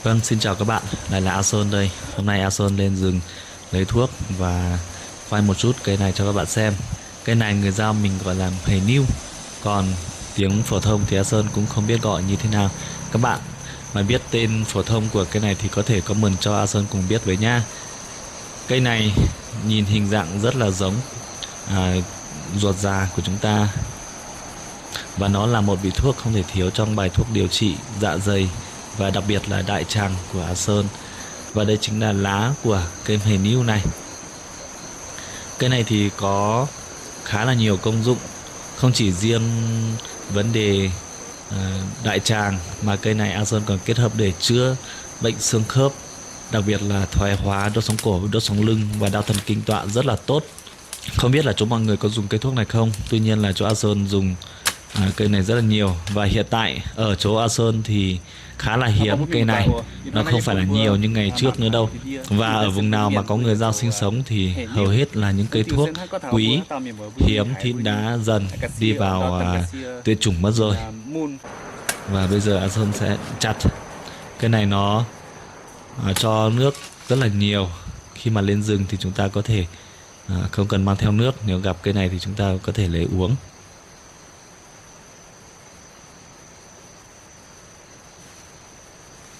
Vâng, xin chào các bạn, lại là A Sơn đây. Hôm nay A Sơn lên rừng lấy thuốc và quay một chút cây này cho các bạn xem. Cây này người Dao mình gọi là hầy niu, còn tiếng phổ thông thì A Sơn cũng không biết gọi như thế nào. Các bạn mà biết tên phổ thông của cây này thì có thể comment cho A Sơn cùng biết với nha. Cây này nhìn hình dạng rất là giống ruột già của chúng ta, và nó là một vị thuốc không thể thiếu trong bài thuốc điều trị dạ dày và đặc biệt là đại tràng của A Sơn. Và đây chính là lá của cây hầy niu này. Cây này thì có khá là nhiều công dụng, không chỉ riêng vấn đề đại tràng mà cây này A Sơn còn kết hợp để chữa bệnh xương khớp, đặc biệt là thoái hóa đốt sống cổ, đốt sống lưng và đau thần kinh tọa rất là tốt. Không biết là chỗ mọi người có dùng cây thuốc này không? Tuy nhiên là chỗ A Sơn dùng cây này rất là nhiều, và hiện tại ở chỗ A Sơn thì khá là hiếm cây này, nó không phải là nhiều như ngày trước nữa đâu. Và ở vùng nào mà có người Dao sinh sống thì hầu hết là những cây thuốc quý hiếm thì đã dần đi vào tuyệt chủng mất rồi. Và bây giờ A Sơn sẽ chặt cây này, nó cho nước rất là nhiều. Khi mà lên rừng thì chúng ta có thể không cần mang theo nước, nếu gặp cây này thì chúng ta có thể lấy uống.